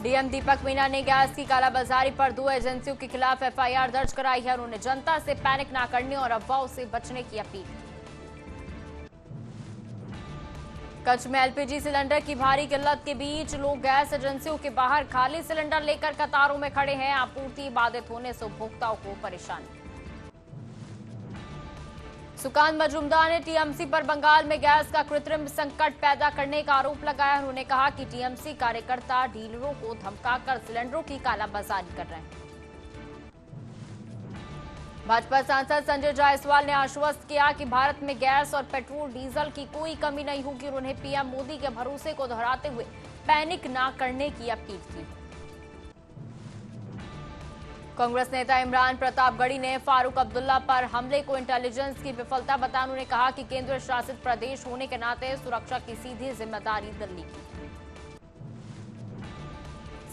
DM दीपक मीना ने gas की कालाबाजारी पर 2 एजेंसियों के खिलाफ एफआईआर दर्ज कराई है। उन्होंने जनता से पैनिक न करने और अफवाहों से बचने की अपील की। कच्छ में एलपीजी सिलेंडर की भारी किल्लत के बीच लोग गैस एजेंसियों के बाहर खाली सिलेंडर लेकर कतारों में खड़े हैं। आपूर्ति बाधित होने से उपभोक्ताओं को परेशानी। सुकांत मजूमदार ने टीएमसी पर बंगाल में गैस का कृत्रिम संकट पैदा करने का आरोप लगाया। उन्होंने कहा कि टीएमसी कार्यकर्ता डीलरों को धमकाकर सिलेंडरों की कालाबाजारी कर रहे हैं। भाजपा सांसद संजय जायसवाल ने आश्वस्त किया कि भारत में गैस और पेट्रोल डीजल की कोई कमी नहीं होगी। उन्होंने पीएम मोदी के भरोसे को दोहराते हुए पैनिक न करने की अपील की। कांग्रेस नेता इमरान प्रतापगढ़ी ने फारूक अब्दुल्ला पर हमले को इंटेलिजेंस की विफलता बताया। उन्होंने कहा कि केंद्र शासित प्रदेश होने के नाते सुरक्षा की सीधी जिम्मेदारी दिल्ली की।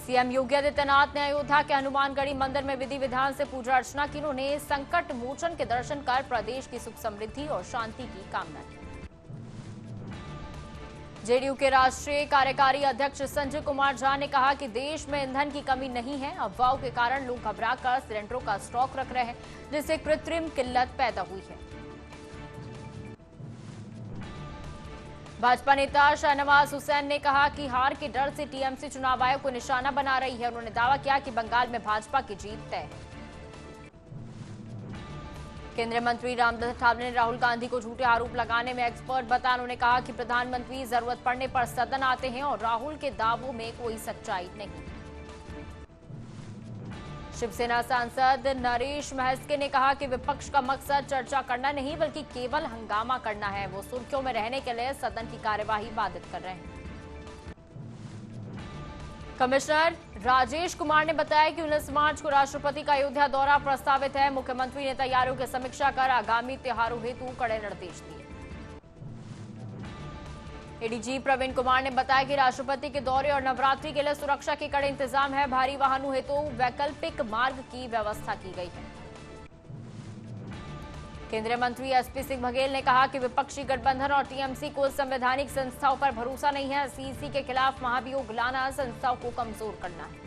सीएम योगी आदित्यनाथ ने अयोध्या के हनुमानगढ़ी मंदिर में विधि विधान से पूजा अर्चना की। उन्होंने संकट मोचन के दर्शन कर प्रदेश की सुख समृद्धि और शांति की कामना की। जेडीयू के राष्ट्रीय कार्यकारी अध्यक्ष संजय कुमार झा ने कहा कि देश में ईंधन की कमी नहीं है। अफवाहों के कारण लोग घबराकर सिलेंडरों का स्टॉक रख रहे हैं, जिससे कृत्रिम किल्लत पैदा हुई है। भाजपा नेता शाहनवाज हुसैन ने कहा कि हार के डर से टीएमसी चुनाव आयोग को निशाना बना रही है। उन्होंने दावा किया कि बंगाल में भाजपा की जीत तय है। केंद्रीय मंत्री रामदास अठावले ने राहुल गांधी को झूठे आरोप लगाने में एक्सपर्ट बताया। उन्होंने कहा कि प्रधानमंत्री जरूरत पड़ने पर सदन आते हैं और राहुल के दावों में कोई सच्चाई नहीं। शिवसेना सांसद नरेश महस्के ने कहा कि विपक्ष का मकसद चर्चा करना नहीं बल्कि केवल हंगामा करना है। वो सुर्खियों में रहने के लिए सदन की कार्यवाही बाधित कर रहे हैं। कमिश्नर राजेश कुमार ने बताया कि 19 मार्च को राष्ट्रपति का अयोध्या दौरा प्रस्तावित है। मुख्यमंत्री ने तैयारियों की समीक्षा कर आगामी त्योहारों हेतु कड़े निर्देश दिए। एडीजी प्रवीण कुमार ने बताया कि राष्ट्रपति के दौरे और नवरात्रि के लिए सुरक्षा के कड़े इंतजाम है। भारी वाहनों हेतु वैकल्पिक मार्ग की व्यवस्था की गई है। केंद्रीय मंत्री एसपी सिंह बघेल ने कहा कि विपक्षी गठबंधन और टीएमसी को संवैधानिक संस्थाओं पर भरोसा नहीं है। सीईसी के खिलाफ महाभियोग लाना संस्थाओं को कमजोर करना है।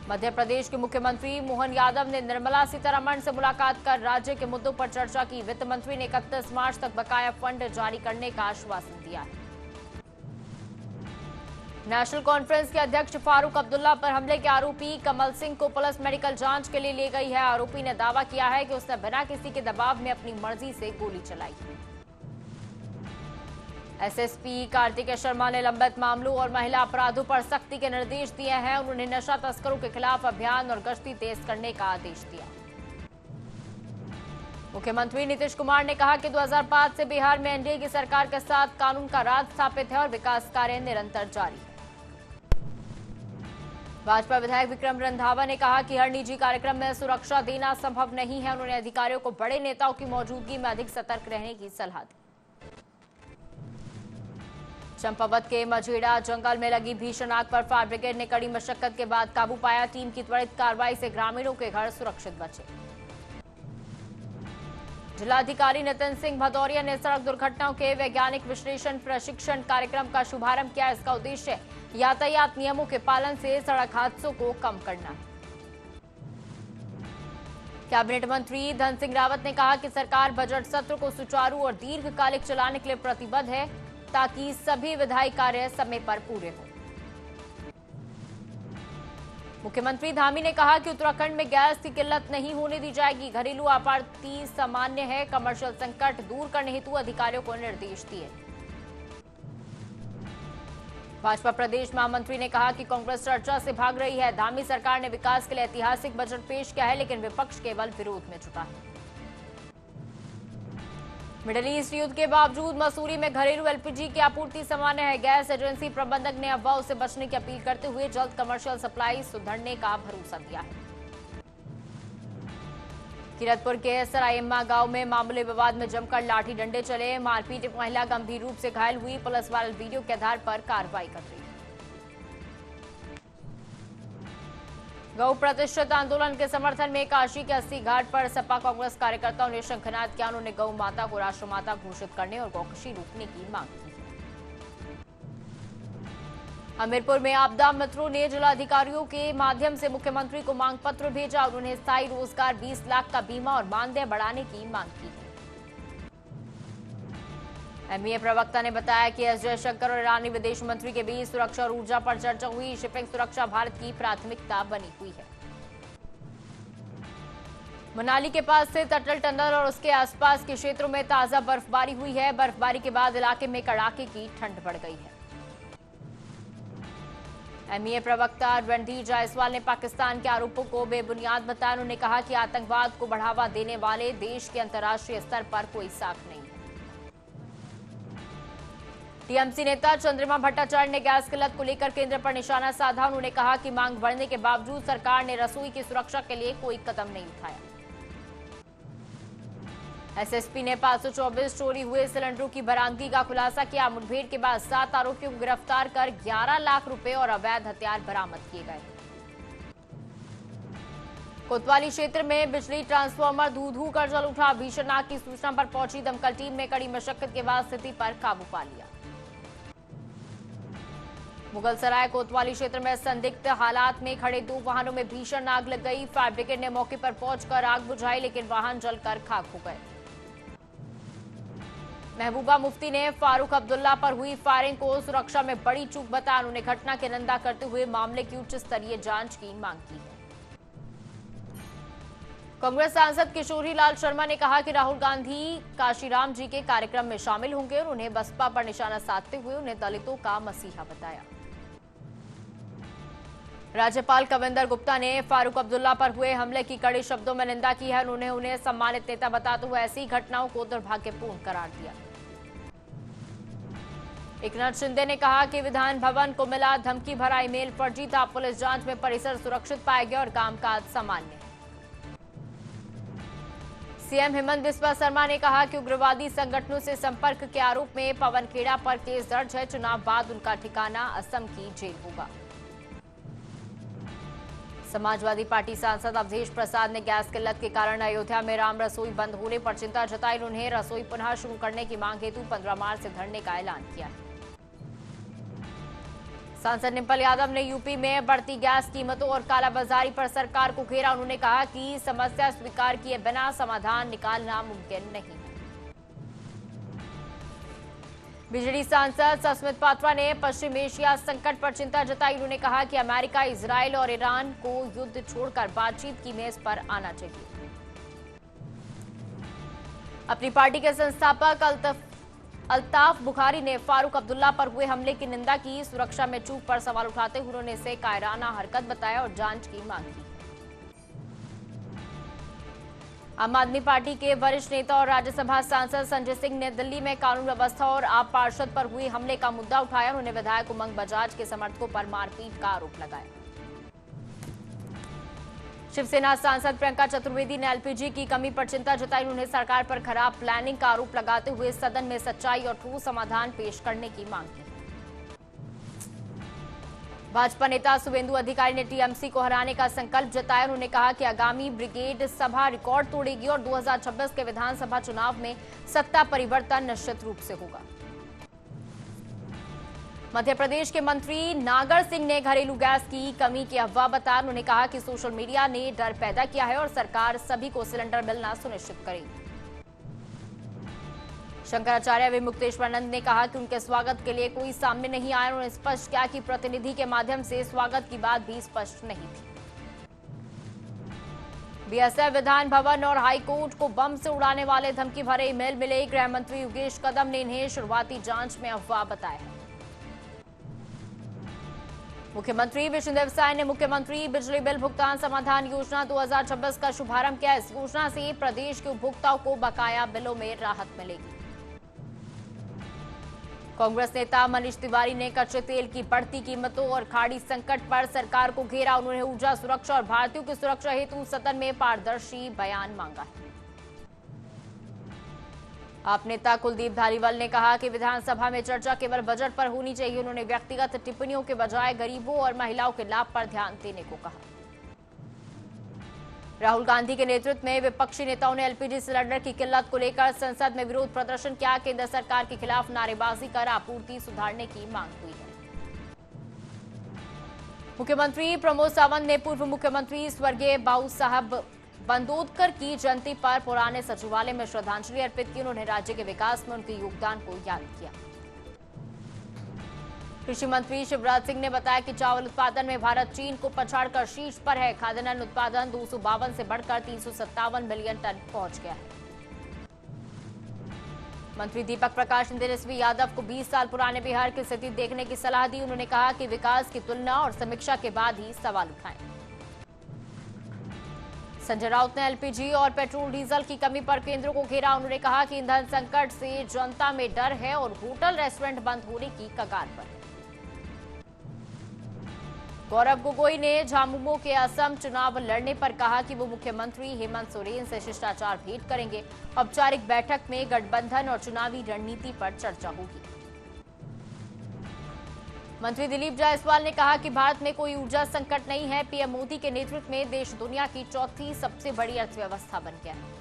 मध्य प्रदेश के मुख्यमंत्री मोहन यादव ने निर्मला सीतारमण से मुलाकात कर राज्य के मुद्दों पर चर्चा की। वित्त मंत्री ने 31 मार्च तक बकाया फंड जारी करने का आश्वासन दिया है। नेशनल कॉन्फ्रेंस के अध्यक्ष फारूक अब्दुल्ला पर हमले के आरोपी कमल सिंह को पुलिस मेडिकल जांच के लिए ले गई है। आरोपी ने दावा किया है कि उसने बिना किसी के दबाव में अपनी मर्जी से गोली चलाई। एसएसपी कार्तिकेय शर्मा ने लंबित मामलों और महिला अपराधों पर सख्ती के निर्देश दिए हैं। उन्होंने नशा तस्करों के खिलाफ अभियान और गश्ती तेज करने का आदेश दिया। मुख्यमंत्री नीतीश कुमार ने कहा कि 2005 से बिहार में एनडीए की सरकार के साथ कानून का राज स्थापित है और विकास कार्य निरंतर जारी है। भाजपा विधायक विक्रम रंधावा ने कहा कि हर निजी कार्यक्रम में सुरक्षा देना संभव नहीं है। उन्होंने अधिकारियों को बड़े नेताओं की मौजूदगी में अधिक सतर्क रहने की सलाह दी। चंपावत के मझेड़ा जंगल में लगी भीषण आग पर फायर ब्रिगेड ने कड़ी मशक्कत के बाद काबू पाया। टीम की त्वरित कार्रवाई से ग्रामीणों के घर सुरक्षित बचे। जिलाधिकारी नितिन सिंह भदौरिया ने सड़क दुर्घटनाओं के वैज्ञानिक विश्लेषण प्रशिक्षण कार्यक्रम का शुभारंभ किया। इसका उद्देश्य यातायात नियमों के पालन से सड़क हादसों को कम करना है। कैबिनेट मंत्री धन सिंह रावत ने कहा कि सरकार बजट सत्र को सुचारू और दीर्घकालिक चलाने के लिए प्रतिबद्ध है ताकि सभी विधायी कार्य समय पर पूरे हों। मुख्यमंत्री धामी ने कहा कि उत्तराखंड में गैस की किल्लत नहीं होने दी जाएगी। घरेलू आपूर्ति सामान्य है। कमर्शियल संकट दूर करने हेतु अधिकारियों को निर्देश दिए। भाजपा प्रदेश महामंत्री ने कहा कि कांग्रेस चर्चा से भाग रही है। धामी सरकार ने विकास के लिए ऐतिहासिक बजट पेश किया है, लेकिन विपक्ष केवल विरोध में जुटा है। मिडिल ईस्ट युद्ध के बावजूद मसूरी में घरेलू एलपीजी की आपूर्ति सामान्य है। गैस एजेंसी प्रबंधक ने अफवाहों से बचने की अपील करते हुए जल्द कमर्शियल सप्लाई सुधरने का भरोसा दिया है। किरतपुर के सरायम्मा गांव में मामूली विवाद में जमकर लाठी डंडे चले। मारपीट महिला गंभीर रूप से घायल हुई। पुलिस वायरल वीडियो के आधार पर कार्रवाई कर रही है। गौ प्रतिष्ठित आंदोलन के समर्थन में काशी के 80 घाट पर सपा कांग्रेस कार्यकर्ताओं ने शंखनाद किया। उन्होंने गौ माता को राष्ट्रमाता घोषित करने और गौकशी रोकने की मांग की। हमीरपुर में आपदा मित्रों ने जिलाधिकारियों के माध्यम से मुख्यमंत्री को मांग पत्र भेजा और उन्हें स्थायी रोजगार 20 लाख का बीमा और मानदेय बढ़ाने की मांग की है। एमईए प्रवक्ता ने बताया कि एस जयशंकर और ईरानी विदेश मंत्री के बीच सुरक्षा और ऊर्जा पर चर्चा हुई। शिपिंग सुरक्षा भारत की प्राथमिकता बनी हुई है। मनाली के पास स्थित अटल टनल और उसके आसपास के क्षेत्रों में ताजा बर्फबारी हुई है। बर्फबारी के बाद इलाके में कड़ाके की ठंड बढ़ गई है। एमईए प्रवक्ता रणधीर जायसवाल ने पाकिस्तान के आरोपों को बेबुनियाद बताया। उन्होंने कहा कि आतंकवाद को बढ़ावा देने वाले देश के अंतर्राष्ट्रीय स्तर पर कोई साख नहीं है। टीएमसी नेता चंद्रिमा भट्टाचार्य ने गैस किल्लत को लेकर केंद्र पर निशाना साधा। उन्होंने कहा कि मांग बढ़ने के बावजूद सरकार ने रसोई की सुरक्षा के लिए कोई कदम नहीं उठाया। एसएसपी ने 524 चोरी हुए सिलेंडरों की बरामदगी का खुलासा किया। मुठभेड़ के बाद 7 आरोपियों को गिरफ्तार कर 11 लाख रुपए और अवैध हथियार बरामद किए गए। कोतवाली क्षेत्र में बिजली ट्रांसफार्मर धू-धू कर जल उठा। भीषण आग की सूचना पर पहुंची दमकल टीम ने कड़ी मशक्कत के बाद स्थिति पर काबू पा लिया। मुगलसराय कोतवाली क्षेत्र में संदिग्ध हालात में खड़े 2 वाहनों में भीषण आग लग गई। फायर ब्रिगेड ने मौके पर पहुंचकर आग बुझाई, लेकिन वाहन जलकर खाक हो गए। महबूबा मुफ्ती ने फारूक अब्दुल्ला पर हुई फायरिंग को सुरक्षा में बड़ी चूक बताया। उन्होंने घटना की निंदा करते हुए मामले की उच्च स्तरीय जांच की मांग की है। कांग्रेस सांसद किशोरी लाल शर्मा ने कहा कि राहुल गांधी काशीराम जी के कार्यक्रम में शामिल होंगे और उन्हें बसपा पर निशाना साधते हुए उन्हें दलितों का मसीहा बताया। राज्यपाल कविंदर गुप्ता ने फारूक अब्दुल्ला पर हुए हमले की कड़े शब्दों में निंदा की है। उन्होंने उन्हें सम्मानित नेता बताते हुए ऐसी घटनाओं को दुर्भाग्यपूर्ण करार दिया। एकनाथ शिंदे ने कहा कि विधान भवन को मिला धमकी भरा ईमेल फर्जी था। पुलिस जांच में परिसर सुरक्षित पाया गया और कामकाज सामान्य है। सीएम हेमंत बिस्वा शर्मा ने कहा कि उग्रवादी संगठनों से संपर्क के आरोप में पवन खेड़ा पर केस दर्ज है। चुनाव बाद उनका ठिकाना असम की जेल होगा। समाजवादी पार्टी सांसद अवधेश प्रसाद ने गैस किल्लत के कारण अयोध्या में राम रसोई बंद होने पर चिंता जताई। उन्हें रसोई पुनः शुरू करने की मांग हेतु 15 मार्च से धरने का ऐलान किया है। सांसद निम्पल यादव ने यूपी में बढ़ती गैस कीमतों और कालाबाजारी पर सरकार को घेरा। उन्होंने कहा कि समस्या स्वीकार किए बिना समाधान निकालना मुमकिन नहीं है। बीजेडी सांसद सस्मित पात्रा ने पश्चिम एशिया संकट पर चिंता जताई। उन्होंने कहा कि अमेरिका, इजरायल और ईरान को युद्ध छोड़कर बातचीत की मेज पर आना चाहिए। अपनी पार्टी के संस्थापक अल्ताफ बुखारी ने फारूक अब्दुल्ला पर हुए हमले की निंदा की। सुरक्षा में चूक पर सवाल उठाते हुए उन्होंने इसे कायराना हरकत बताया और जांच की मांग की। आम आदमी पार्टी के वरिष्ठ नेता और राज्यसभा सांसद संजय सिंह ने दिल्ली में कानून व्यवस्था और आप पार्षद पर हुए हमले का मुद्दा उठाया। उन्होंने विधायक उमंग बजाज के समर्थकों पर मारपीट का आरोप लगाया। शिवसेना सांसद प्रियंका चतुर्वेदी ने एलपीजी की कमी पर चिंता जताई। उन्होंने सरकार पर खराब प्लानिंग का आरोप लगाते हुए सदन में सच्चाई और ठोस समाधान पेश करने की मांग की। भाजपा नेता शुभेंदु अधिकारी ने टीएमसी को हराने का संकल्प जताया। उन्होंने कहा कि आगामी ब्रिगेड सभा रिकॉर्ड तोड़ेगी और 2026 के विधानसभा चुनाव में सत्ता परिवर्तन निश्चित रूप से होगा। मध्य प्रदेश के मंत्री नागर सिंह ने घरेलू गैस की कमी की अफवाह बताया। उन्होंने कहा कि सोशल मीडिया ने डर पैदा किया है और सरकार सभी को सिलेंडर मिलना सुनिश्चित करेगी। शंकराचार्य व मुक्तेश्वरानंद ने कहा कि उनके स्वागत के लिए कोई सामने नहीं आया। उन्होंने स्पष्ट किया कि प्रतिनिधि के माध्यम से स्वागत की बात भी स्पष्ट नहीं थी। बीएसएफ विधान भवन और हाईकोर्ट को बम से उड़ाने वाले धमकी भरे ईमेल मिले। गृह मंत्री योगेश कदम ने इन्हें शुरुआती जांच में अफवाह बताया है। मुख्यमंत्री विष्णुदेव साय ने मुख्यमंत्री बिजली बिल भुगतान समाधान योजना 2026 का शुभारंभ किया। इस योजना से प्रदेश के उपभोक्ताओं को बकाया बिलों में राहत मिलेगी। कांग्रेस नेता मनीष तिवारी ने कच्चे तेल की बढ़ती कीमतों और खाड़ी संकट पर सरकार को घेरा। उन्होंने ऊर्जा सुरक्षा और भारतीयों की सुरक्षा हेतु सदन में पारदर्शी बयान मांगा है। आप नेता कुलदीप धारीवाल ने कहा कि विधानसभा में चर्चा केवल बजट पर होनी चाहिए। उन्होंने व्यक्तिगत टिप्पणियों के बजाय गरीबों और महिलाओं के लाभ पर ध्यान देने को कहा। राहुल गांधी के नेतृत्व में विपक्षी नेताओं ने एलपीजी सिलेंडर की किल्लत को लेकर संसद में विरोध प्रदर्शन किया। केंद्र सरकार के खिलाफ नारेबाजी कर आपूर्ति सुधारने की मांग हुई है। मुख्यमंत्री प्रमोद सावंत ने पूर्व मुख्यमंत्री स्वर्गीय बाबू साहब बंदोदकर की जयंती पर पुराने सचिवालय में श्रद्धांजलि अर्पित की। उन्होंने राज्य के विकास में उनके योगदान को याद किया। कृषि मंत्री शिवराज सिंह ने बताया कि चावल उत्पादन में भारत चीन को पछाड़कर शीर्ष पर है। खाद्यान्न उत्पादन 252 से बढ़कर 357 मिलियन टन पहुंच गया है। मंत्री दीपक प्रकाश ने तेजस्वी यादव को 20 साल पुराने बिहार की स्थिति देखने की सलाह दी। उन्होंने कहा कि विकास की तुलना और समीक्षा के बाद ही सवाल उठाएं। संजय राउत ने एलपीजी और पेट्रोल डीजल की कमी पर केंद्र को घेरा। उन्होंने कहा कि ईंधन संकट से जनता में डर है और होटल रेस्टोरेंट बंद होने की कगार पर। गौरव गोगोई ने झामुमो के असम चुनाव लड़ने पर कहा कि वो मुख्यमंत्री हेमंत सोरेन से शिष्टाचार भेंट करेंगे। औपचारिक बैठक में गठबंधन और चुनावी रणनीति पर चर्चा होगी। मंत्री दिलीप जायसवाल ने कहा कि भारत में कोई ऊर्जा संकट नहीं है। पीएम मोदी के नेतृत्व में देश दुनिया की चौथी सबसे बड़ी अर्थव्यवस्था बन गया है।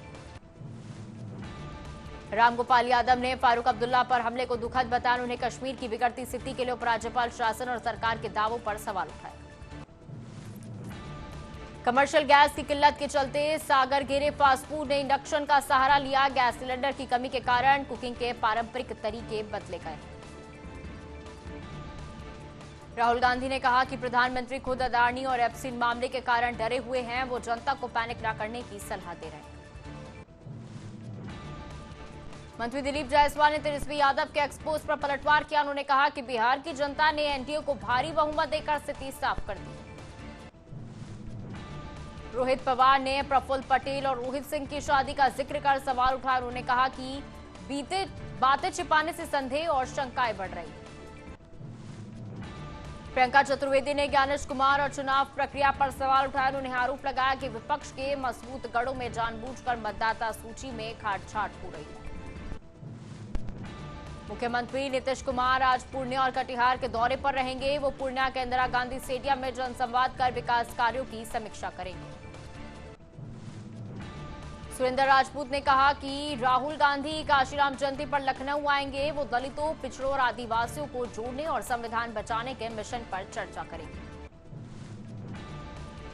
रामगोपाल यादव ने फारूक अब्दुल्ला पर हमले को दुखद बताया। उन्होंने कश्मीर की बिगड़ती स्थिति के लिए उपराज्यपाल शासन और सरकार के दावों पर सवाल उठाए। कमर्शियल गैस की किल्लत के चलते सागर घेरे फास्ट फूड ने इंडक्शन का सहारा लिया। गैस सिलेंडर की कमी के कारण कुकिंग के पारंपरिक तरीके बदले गए। राहुल गांधी ने कहा कि प्रधानमंत्री खुद अदानी और एप्सिन मामले के कारण डरे हुए हैं। वो जनता को पैनिक न करने की सलाह दे रहे हैं। मंत्री दिलीप जायसवाल ने तेजस्वी यादव के एक्सपोज पर पलटवार किया। उन्होंने कहा कि बिहार की जनता ने एनडीए को भारी बहुमत देकर स्थिति साफ कर दी। रोहित पवार ने प्रफुल्ल पटेल और रोहित सिंह की शादी का जिक्र कर सवाल उठाया। उन्होंने कहा कि बीते बातें छिपाने से संदेह और शंकाएं बढ़ रही। प्रियंका चतुर्वेदी ने ज्ञानेश कुमार और चुनाव प्रक्रिया पर सवाल उठाया। उन्होंने आरोप लगाया कि विपक्ष के मजबूत गढ़ों में जानबूझकर मतदाता सूची में काटछांट हो रही है। मुख्यमंत्री नीतीश कुमार आज पूर्णिया और कटिहार के दौरे पर रहेंगे। वो पूर्णिया के इंदिरा गांधी स्टेडियम में जनसंवाद कर विकास कार्यों की समीक्षा करेंगे। सुरेंद्र राजपूत ने कहा कि राहुल गांधी काशीराम जयंती पर लखनऊ आएंगे। वो दलितों, पिछड़ों और आदिवासियों को जोड़ने और संविधान बचाने के मिशन पर चर्चा करेंगे।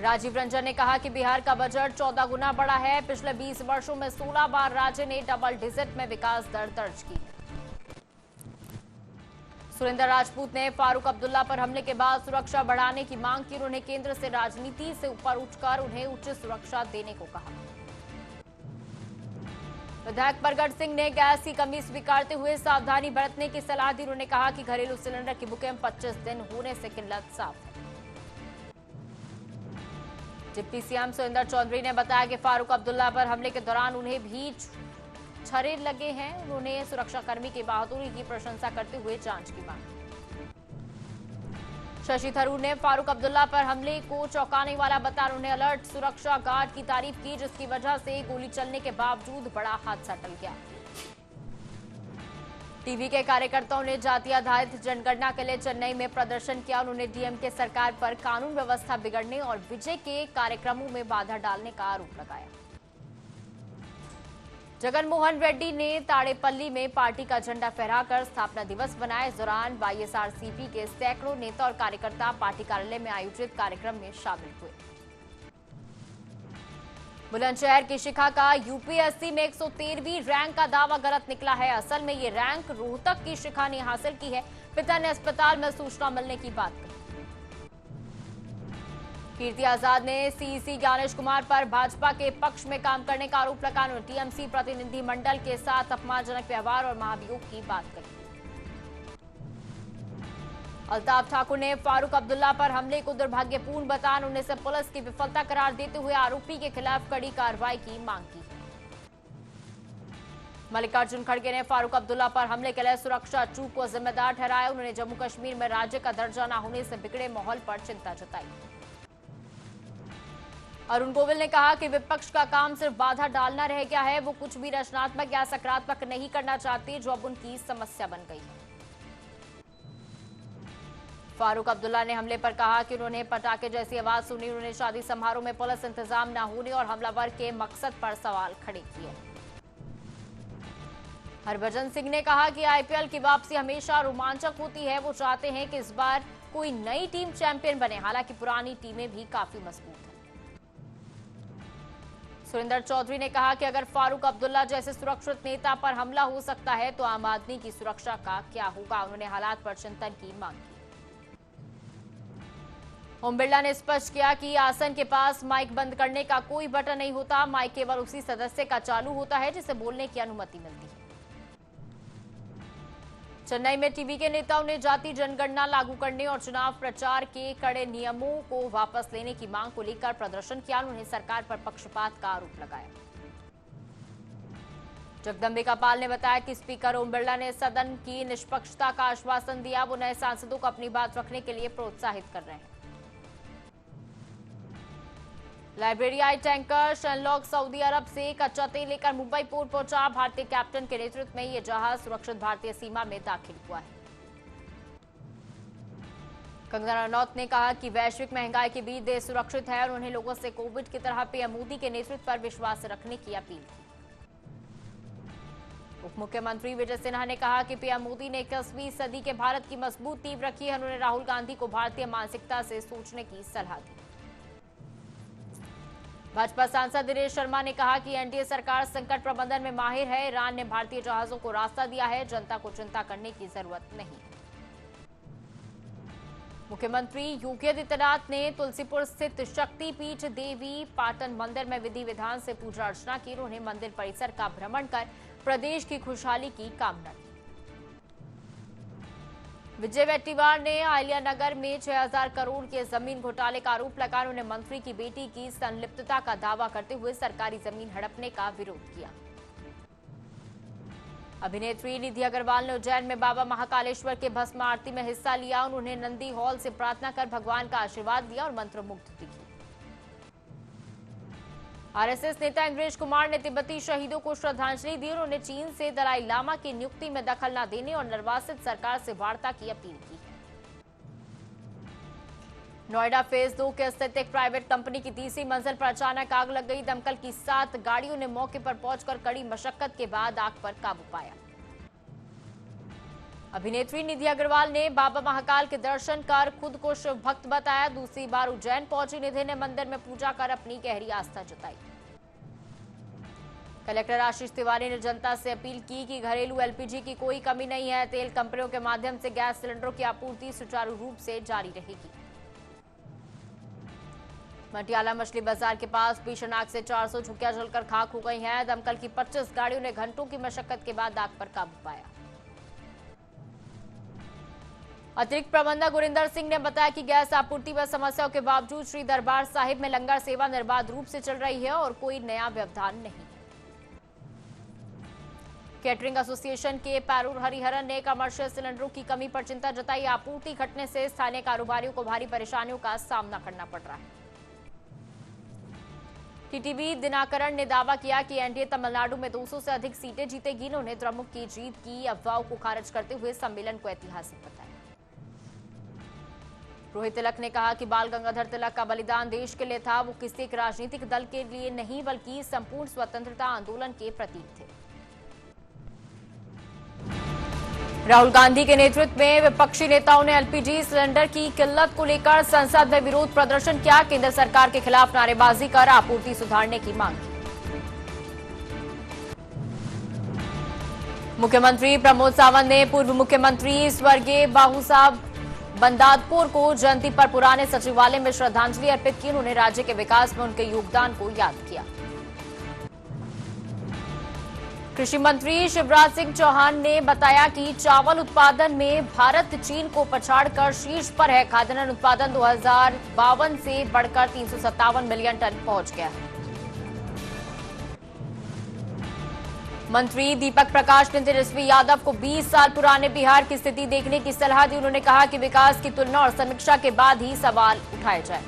राजीव रंजन ने कहा कि बिहार का बजट 14 गुना बढ़ा है। पिछले 20 वर्षों में 16 बार राज्य ने डबल डिजिट में विकास दर दर्ज की है। सुरेंद्र राजपूत ने फारूक अब्दुल्ला पर हमले के बाद सुरक्षा बढ़ाने की मांग की। उन्होंने केंद्र से राजनीति से ऊपर उठकर उन्हें उचित सुरक्षा देने को कहा। विधायक परगट सिंह ने गैस की कमी स्वीकारते हुए सावधानी बरतने की सलाह दी। उन्होंने कहा कि घरेलू सिलेंडर की बुकिंग 25 दिन होने से किल्लत साफ है। डिप्टी सीएम सुरेंद्र चौधरी ने बताया कि फारूक अब्दुल्ला पर हमले के दौरान उन्हें भी छर्रे लगे हैं। उन्होंने सुरक्षाकर्मी की बहादुरी की प्रशंसा करते हुए जांच की मांग। शशि थरूर ने फारूक अब्दुल्ला पर हमले को चौंकाने वाला बताया। उन्होंने अलर्ट सुरक्षा गार्ड की तारीफ की, जिसकी वजह से गोली चलने के बावजूद बड़ा हादसा टल गया। टीवी के कार्यकर्ताओं ने जाति आधारित जनगणना के लिए चेन्नई में प्रदर्शन किया। उन्होंने डीएमके सरकार पर कानून व्यवस्था बिगड़ने और विजय के कार्यक्रमों में बाधा डालने का आरोप लगाया। जगनमोहन रेड्डी ने ताड़ेपल्ली में पार्टी का झंडा फहराकर स्थापना दिवस मनाया। इस दौरान वाईएसआरसीपी के सैकड़ों नेता और कार्यकर्ता पार्टी कार्यालय में आयोजित कार्यक्रम में शामिल हुए। बुलंदशहर की शिखा का यूपीएससी में 113वीं रैंक का दावा गलत निकला है। असल में ये रैंक रोहतक की शिखा ने हासिल की है। पिता ने अस्पताल में सूचना मिलने की बात कही। कीर्ति आजाद ने सीईसी ज्ञानेश कुमार पर भाजपा के पक्ष में काम करने का आरोप लगाया। उन्होंने टीएमसी प्रतिनिधि मंडल के साथ अपमानजनक व्यवहार और महाभियोग की बात कही। अल्ताफ ठाकुर ने फारूक अब्दुल्ला पर हमले को दुर्भाग्यपूर्ण बताया। उन्होंने इसे पुलिस की विफलता करार देते हुए आरोपी के खिलाफ कड़ी कार्रवाई की मांग की। मल्लिकार्जुन खड़गे ने फारूक अब्दुल्ला पर हमले के लिए सुरक्षा चूक को जिम्मेदार ठहराया। उन्होंने जम्मू कश्मीर में राज्य का दर्जा न होने से बिगड़े माहौल पर चिंता जताई। अरुण गोविल ने कहा कि विपक्ष का काम सिर्फ बाधा डालना रह गया है। वो कुछ भी रचनात्मक या सकारात्मक नहीं करना चाहते, जो अब उनकी समस्या बन गई है। फारूक अब्दुल्ला ने हमले पर कहा कि उन्होंने पटाखे जैसी आवाज सुनी। उन्होंने शादी समारोह में पुलिस इंतजाम न होने और हमलावर के मकसद पर सवाल खड़े किए। हरभजन सिंह ने कहा कि आईपीएल की वापसी हमेशा रोमांचक होती है। वो चाहते हैं कि इस बार कोई नई टीम चैंपियन बने, हालांकि पुरानी टीमें भी काफी मजबूत हैं। सुरेंद्र चौधरी ने कहा कि अगर फारूक अब्दुल्ला जैसे सुरक्षित नेता पर हमला हो सकता है तो आम आदमी की सुरक्षा का क्या होगा। उन्होंने हालात पर चिंतन की मांग की। ओम बिरला ने स्पष्ट किया कि आसन के पास माइक बंद करने का कोई बटन नहीं होता। माइक केवल उसी सदस्य का चालू होता है जिसे बोलने की अनुमति मिलती है। चेन्नई में टीवी के नेताओं ने जाति जनगणना लागू करने और चुनाव प्रचार के कड़े नियमों को वापस लेने की मांग को लेकर प्रदर्शन किया। उन्होंने सरकार पर पक्षपात का आरोप लगाया। जगदम्बिका पाल ने बताया कि स्पीकर ओम बिरला ने सदन की निष्पक्षता का आश्वासन दिया। वो नए सांसदों को अपनी बात रखने के लिए प्रोत्साहित कर रहे हैं। लाइब्रेरियाई टैंकर शेनलॉग सऊदी अरब से कच्चा तेल लेकर मुंबई पोर्ट पहुंचा। भारतीय कैप्टन के नेतृत्व में यह जहाज सुरक्षित भारतीय सीमा में दाखिल हुआ है। कंगना रनौत ने कहा कि वैश्विक महंगाई के बीच देश सुरक्षित है और उन्हें लोगों से कोविड की तरह पीएम मोदी के नेतृत्व पर विश्वास रखने की अपील की। उप मुख्यमंत्री विजय सिन्हा ने कहा कि पीएम मोदी ने 21वीं सदी के भारत की मजबूत नींव रखी है। उन्होंने राहुल गांधी को भारतीय मानसिकता से सोचने की सलाह दी। भाजपा सांसद दिनेश शर्मा ने कहा कि एनडीए सरकार संकट प्रबंधन में माहिर है। ईरान ने भारतीय जहाजों को रास्ता दिया है। जनता को चिंता करने की जरूरत नहीं। मुख्यमंत्री योगी आदित्यनाथ ने तुलसीपुर स्थित शक्तिपीठ देवी पाटन मंदिर में विधि विधान से पूजा अर्चना की। उन्होंने मंदिर परिसर का भ्रमण कर प्रदेश की खुशहाली की कामना की। विजय वेट्टीवार ने आलिया नगर में 6000 करोड़ के जमीन घोटाले का आरोप लगाया। उन्होंने मंत्री की बेटी की संलिप्तता का दावा करते हुए सरकारी जमीन हड़पने का विरोध किया। अभिनेत्री निधि अग्रवाल ने उज्जैन में बाबा महाकालेश्वर के भस्म आरती में हिस्सा लिया। उन्होंने नंदी हॉल से प्रार्थना कर भगवान का आशीर्वाद लिया और मंत्रमुग्ध दिखी। आरएसएस नेता इंद्रेश कुमार ने तिब्बती शहीदों को श्रद्धांजलि दी। उन्होंने चीन से दलाई लामा की नियुक्ति में दखल न देने और निर्वासित सरकार से वार्ता की अपील की है। नोएडा फेज 2 के स्थित एक प्राइवेट कंपनी की तीसरी मंजिल पर अचानक आग लग गई। दमकल की 7 गाड़ियों ने मौके पर पहुंचकर कड़ी मशक्कत के बाद आग पर काबू पाया। अभिनेत्री निधि अग्रवाल ने बाबा महाकाल के दर्शन कर खुद को शिव भक्त बताया। दूसरी बार उज्जैन पहुंची निधि ने मंदिर में पूजा कर अपनी गहरी आस्था जताई। कलेक्टर आशीष तिवारी ने जनता से अपील की कि घरेलू एलपीजी की कोई कमी नहीं है। तेल कंपनियों के माध्यम से गैस सिलेंडरों की आपूर्ति सुचारू रूप से जारी रहेगी। मटियाला मछली बाजार के पास भीषण आग से 400 झुग्गियां जलकर खाक हो गई हैं। दमकल की 25 गाड़ियों ने घंटों की मशक्कत के बाद आग पर काबू पाया। अतिरिक्त प्रबंधक गुरिंदर सिंह ने बताया कि गैस आपूर्ति व समस्याओं के बावजूद श्री दरबार साहिब में लंगर सेवा निर्बाध रूप से चल रही है और कोई नया व्यवधान नहीं। कैटरिंग एसोसिएशन के पैरूर हरिहरन ने कमर्शियल सिलेंडरों की कमी पर चिंता जताई। आपूर्ति घटने से स्थानीय कारोबारियों को भारी परेशानियों का सामना करना पड़ रहा है। टीटीवी दिनाकरण ने दावा किया कि एनडीए तमिलनाडु में 200 से अधिक सीटें जीतेगी। उन्होंने द्रमुक की जीत की अफवाहों को खारिज करते हुए सम्मेलन को ऐतिहासिक बताया। रोहित तिलक ने कहा कि बाल गंगाधर तिलक का बलिदान देश के लिए था। वो किसी एक राजनीतिक दल के लिए नहीं बल्कि संपूर्ण स्वतंत्रता आंदोलन के प्रतीक थे। राहुल गांधी के नेतृत्व में विपक्षी नेताओं ने एलपीजी सिलेंडर की किल्लत को लेकर संसद में विरोध प्रदर्शन किया। केंद्र सरकार के खिलाफ नारेबाजी कर आपूर्ति सुधारने की मांग की। मुख्यमंत्री प्रमोद सावंत ने पूर्व मुख्यमंत्री स्वर्गीय बाबू साहब बंदादपुर को जयंती पर पुराने सचिवालय में श्रद्धांजलि अर्पित की। उन्होंने राज्य के विकास में उनके योगदान को याद किया। कृषि मंत्री शिवराज सिंह चौहान ने बताया कि चावल उत्पादन में भारत चीन को पछाड़कर शीर्ष पर है। खाद्यान्न उत्पादन 2052 से बढ़कर 357 मिलियन टन पहुंच गया है। मंत्री दीपक प्रकाश ने तेजस्वी यादव को 20 साल पुराने बिहार की स्थिति देखने की सलाह दी। उन्होंने कहा कि विकास की तुलना और समीक्षा के बाद ही सवाल उठाए जाए।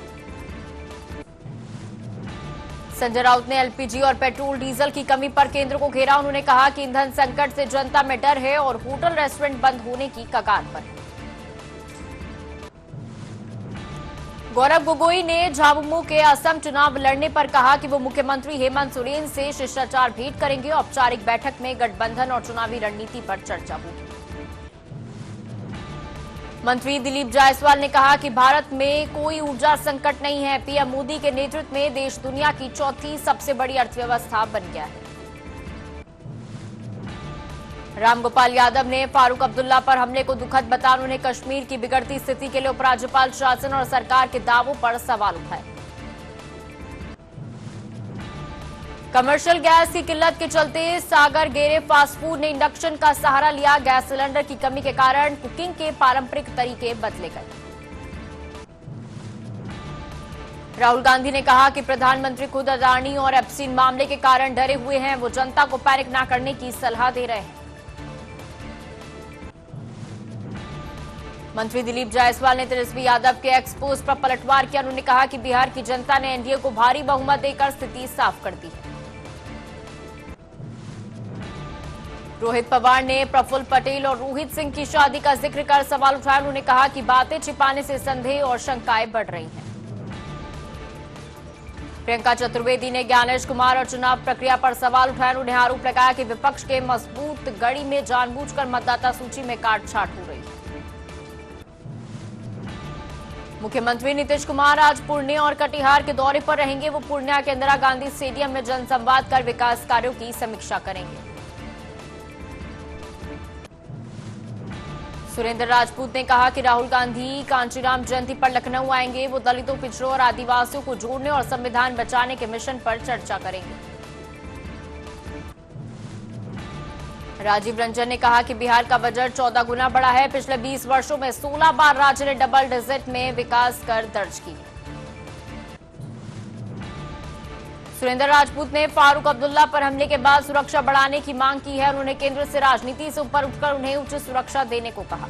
संजय राउत ने एलपीजी और पेट्रोल डीजल की कमी पर केंद्र को घेरा। उन्होंने कहा कि ईंधन संकट से जनता में डर है और होटल रेस्टोरेंट बंद होने की कगार पर है। गौरव गोगोई ने झामुमो के असम चुनाव लड़ने पर कहा कि वो मुख्यमंत्री हेमंत सोरेन से शिष्टाचार भेंट करेंगे। औपचारिक बैठक में गठबंधन और चुनावी रणनीति पर चर्चा होगी। मंत्री दिलीप जायसवाल ने कहा कि भारत में कोई ऊर्जा संकट नहीं है। पीएम मोदी के नेतृत्व में देश दुनिया की चौथी सबसे बड़ी अर्थव्यवस्था बन गया है। रामगोपाल यादव ने फारूक अब्दुल्ला पर हमले को दुखद बताया। उन्होंने कश्मीर की बिगड़ती स्थिति के लिए उपराज्यपाल शासन और सरकार के दावों पर सवाल उठाए। कमर्शियल गैस की किल्लत के चलते सागर गेरे फास्ट फूड ने इंडक्शन का सहारा लिया। गैस सिलेंडर की कमी के कारण कुकिंग के पारंपरिक तरीके बदले गए। राहुल गांधी ने कहा कि प्रधानमंत्री खुद अदानी और एप्सिन मामले के कारण डरे हुए हैं। वो जनता को पैनिक न करने की सलाह दे रहे हैं। मंत्री दिलीप जायसवाल ने तेजस्वी यादव के एक्स पोस्ट पर पलटवार किया। उन्होंने कहा कि बिहार की जनता ने एनडीए को भारी बहुमत देकर स्थिति साफ कर दी है। रोहित पवार ने प्रफुल्ल पटेल और रोहित सिंह की शादी का जिक्र कर सवाल उठाया। उन्होंने कहा कि बातें छिपाने से संदेह और शंकाएं बढ़ रही हैं। प्रियंका चतुर्वेदी ने ज्ञानेश कुमार और चुनाव प्रक्रिया पर सवाल उठाया। उन्होंने आरोप लगाया कि विपक्ष के मजबूत गढ़ी में जानबूझकर मतदाता सूची में काटछांट हो रही है। मुख्यमंत्री नीतीश कुमार आज पुणे और कटिहार के दौरे पर रहेंगे। वो पूर्णिया के इंदिरा गांधी स्टेडियम में जनसंवाद कर विकास कार्यों की समीक्षा करेंगे। सुरेंद्र राजपूत ने कहा कि राहुल गांधी कांचीराम जयंती पर लखनऊ आएंगे। वो दलितों, पिछड़ों और आदिवासियों को जोड़ने और संविधान बचाने के मिशन पर चर्चा करेंगे। राजीव रंजन ने कहा कि बिहार का बजट 14 गुना बढ़ा है। पिछले 20 वर्षों में 16 बार राज्य ने डबल डिजिट में विकास कर दर्ज की। सुरेंद्र राजपूत ने फारूक अब्दुल्ला पर हमले के बाद सुरक्षा बढ़ाने की मांग की है। उन्होंने केंद्र से राजनीति से ऊपर उठकर उन्हें उचित सुरक्षा देने को कहा।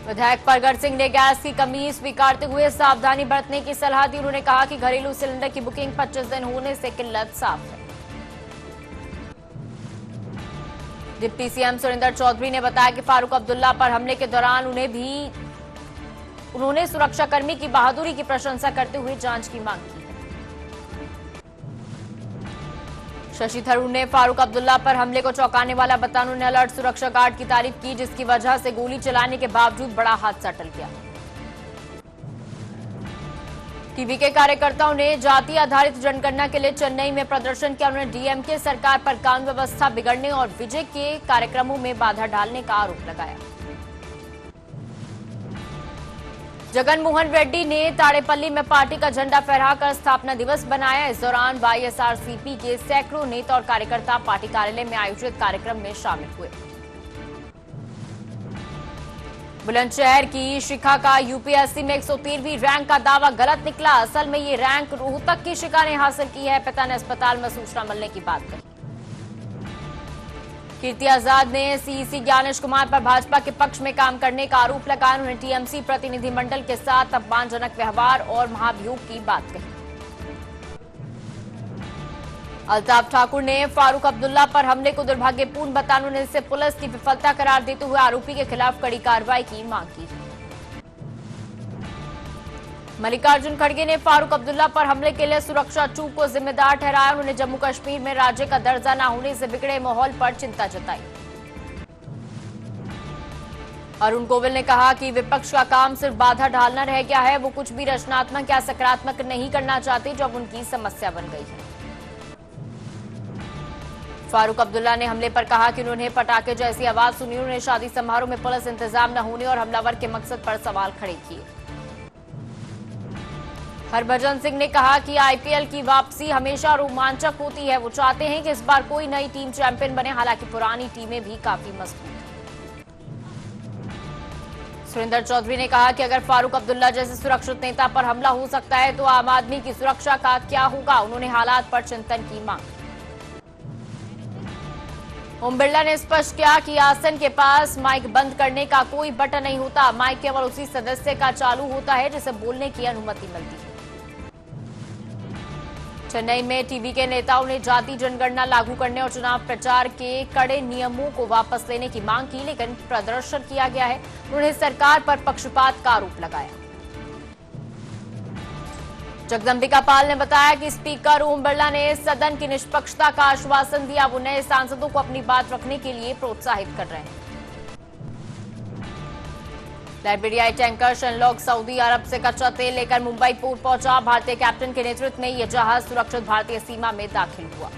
विधायक परगट सिंह ने गैस की कमी स्वीकारते हुए सावधानी बरतने की सलाह दी। उन्होंने कहा कि घरेलू सिलेंडर की बुकिंग 25 दिन होने से किल्लत साफ है। डिप्टी सीएम सुरेंद्र चौधरी ने बताया कि फारूक अब्दुल्ला पर हमले के दौरान उन्होंने सुरक्षाकर्मी की बहादुरी की प्रशंसा करते हुए जांच की मांग की है। शशि थरूर ने फारूक अब्दुल्ला पर हमले को चौंकाने वाला बताया। उन्होंने अलर्ट सुरक्षा गार्ड की तारीफ की, जिसकी वजह से गोली चलाने के बावजूद बड़ा हादसा टल गया। टीवी के कार्यकर्ताओं ने जाति आधारित जनगणना के लिए चेन्नई में प्रदर्शन किया। उन्होंने डीएमके सरकार पर कानून व्यवस्था बिगड़ने और विजय के कार्यक्रमों में बाधा डालने का आरोप लगाया। जगन मोहन रेड्डी ने ताड़ेपल्ली में पार्टी का झंडा फहराकर स्थापना दिवस बनाया। इस दौरान वाईएसआरसीपी के सैकड़ों नेता और कार्यकर्ता पार्टी कार्यालय में आयोजित कार्यक्रम में शामिल हुए। बुलंदशहर की शिखा का यूपीएससी में 113वीं रैंक का दावा गलत निकला। असल में ये रैंक रोहतक की शिखा ने हासिल की है। पिता ने अस्पताल में सूचना मिलने की बात कही। कीर्ति आजाद ने सीईसी ज्ञानेश कुमार पर भाजपा के पक्ष में काम करने का आरोप लगाया। उन्होंने टीएमसी प्रतिनिधिमंडल के साथ अपमानजनक व्यवहार और महाभियोग की बात कही। अल्ताफ ठाकुर ने फारूक अब्दुल्ला पर हमले को दुर्भाग्यपूर्ण बताया। उन्होंने इसे पुलिस की विफलता करार देते हुए आरोपी के खिलाफ कड़ी कार्रवाई की मांग की। मल्लिकार्जुन खड़गे ने फारूक अब्दुल्ला पर हमले के लिए सुरक्षा चूक को जिम्मेदार ठहराया। उन्होंने जम्मू कश्मीर में राज्य का दर्जा न होने से बिगड़े माहौल पर चिंता जताई। अरुण गोविल ने कहा कि विपक्ष का काम सिर्फ बाधा डालना रह गया है। वो कुछ भी रचनात्मक या सकारात्मक नहीं करना चाहते, जो अब उनकी समस्या बन गई है। फारूक अब्दुल्ला ने हमले पर कहा कि उन्होंने पटाखे जैसी आवाज सुनी। उन्होंने शादी समारोह में पुलिस इंतजाम न होने और हमलावर के मकसद पर सवाल खड़े किए। हरभजन सिंह ने कहा कि आईपीएल की वापसी हमेशा रोमांचक होती है। वो चाहते हैं कि इस बार कोई नई टीम चैंपियन बने, हालांकि पुरानी टीमें भी काफी मजबूत हैं। सुरेंद्र चौधरी ने कहा कि अगर फारूक अब्दुल्ला जैसे सुरक्षित नेता पर हमला हो सकता है तो आम आदमी की सुरक्षा का क्या होगा। उन्होंने हालात पर चिंतन की मांग। ओम बिरला ने स्पष्ट किया कि आसन के पास माइक बंद करने का कोई बटन नहीं होता। माइक केवल उसी सदस्य का चालू होता है जिसे बोलने की अनुमति मिलती है। चेन्नई में टीवी के नेताओं ने जाति जनगणना लागू करने और चुनाव प्रचार के कड़े नियमों को वापस लेने की मांग की, लेकिन प्रदर्शन किया गया है। उन्होंने सरकार पर पक्षपात का आरोप लगाया। जगदंबिका पाल ने बताया कि स्पीकर ओम बिरला ने सदन की निष्पक्षता का आश्वासन दिया। वो नए सांसदों को अपनी बात रखने के लिए प्रोत्साहित कर रहे हैं। लाइबेरियाई टैंकर शनलॉक सऊदी अरब से कच्चा तेल लेकर मुंबई पोर्ट पहुंचा। भारतीय कैप्टन के नेतृत्व में यह जहाज सुरक्षित भारतीय सीमा में दाखिल हुआ।